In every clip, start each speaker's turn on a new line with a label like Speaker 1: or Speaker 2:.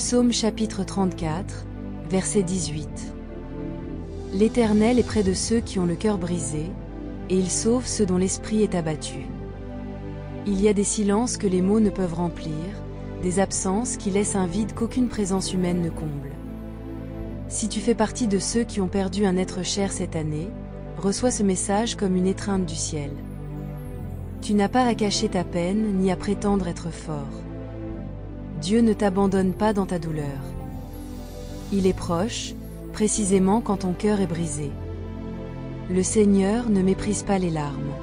Speaker 1: Psaume chapitre 34, verset 18. L'Éternel est près de ceux qui ont le cœur brisé, et il sauve ceux dont l'esprit est abattu. Il y a des silences que les mots ne peuvent remplir, des absences qui laissent un vide qu'aucune présence humaine ne comble. Si tu fais partie de ceux qui ont perdu un être cher cette année, reçois ce message comme une étreinte du ciel. Tu n'as pas à cacher ta peine ni à prétendre être fort. Dieu ne t'abandonne pas dans ta douleur. Il est proche, précisément quand ton cœur est brisé. Le Seigneur ne méprise pas les larmes.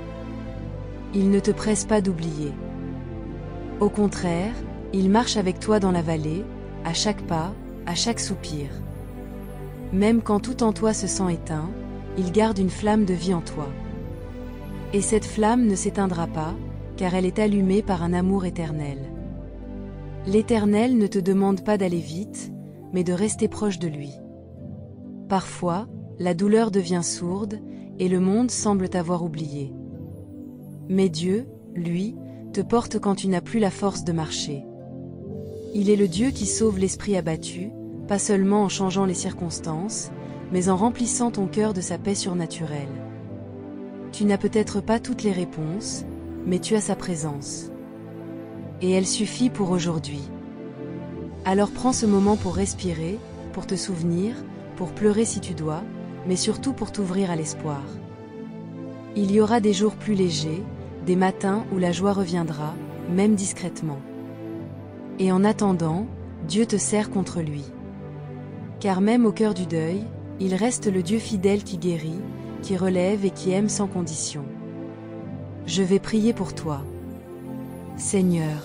Speaker 1: Il ne te presse pas d'oublier. Au contraire, il marche avec toi dans la vallée, à chaque pas, à chaque soupir. Même quand tout en toi se sent éteint, il garde une flamme de vie en toi. Et cette flamme ne s'éteindra pas, car elle est allumée par un amour éternel. L'Éternel ne te demande pas d'aller vite, mais de rester proche de lui. Parfois, la douleur devient sourde, et le monde semble t'avoir oublié. Mais Dieu, lui, te porte quand tu n'as plus la force de marcher. Il est le Dieu qui sauve l'esprit abattu, pas seulement en changeant les circonstances, mais en remplissant ton cœur de sa paix surnaturelle. Tu n'as peut-être pas toutes les réponses, mais tu as sa présence. Et elle suffit pour aujourd'hui. Alors prends ce moment pour respirer, pour te souvenir, pour pleurer si tu dois, mais surtout pour t'ouvrir à l'espoir. Il y aura des jours plus légers, des matins où la joie reviendra, même discrètement. Et en attendant, Dieu te serre contre lui. Car même au cœur du deuil, il reste le Dieu fidèle qui guérit, qui relève et qui aime sans condition. Je vais prier pour toi. Seigneur,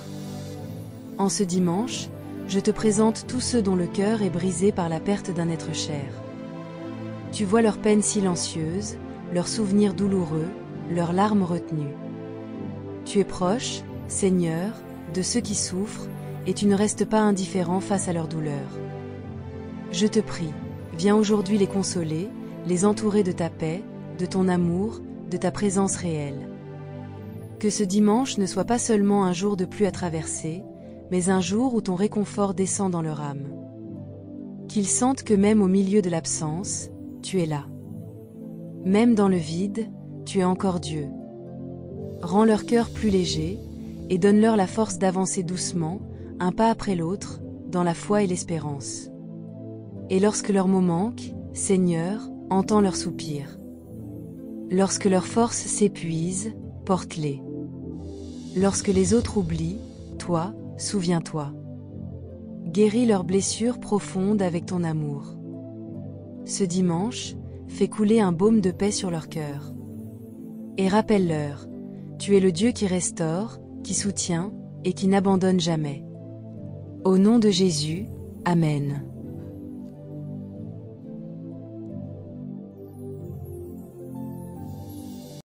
Speaker 1: en ce dimanche, je te présente tous ceux dont le cœur est brisé par la perte d'un être cher. Tu vois leurs peines silencieuses, leurs souvenirs douloureux, leurs larmes retenues. Tu es proche, Seigneur, de ceux qui souffrent, et tu ne restes pas indifférent face à leur douleur. Je te prie, viens aujourd'hui les consoler, les entourer de ta paix, de ton amour, de ta présence réelle. Que ce dimanche ne soit pas seulement un jour de pluie à traverser, mais un jour où ton réconfort descend dans leur âme. Qu'ils sentent que même au milieu de l'absence, tu es là. Même dans le vide, tu es encore Dieu. Rends leur cœur plus léger, et donne-leur la force d'avancer doucement, un pas après l'autre, dans la foi et l'espérance. Et lorsque leurs mots manquent, Seigneur, entends leurs soupirs. Lorsque leurs forces s'épuisent, porte-les. Lorsque les autres oublient, toi, souviens-toi. Guéris leurs blessures profondes avec ton amour. Ce dimanche, fais couler un baume de paix sur leur cœur. Et rappelle-leur, tu es le Dieu qui restaure, qui soutient, et qui n'abandonne jamais. Au nom de Jésus, Amen.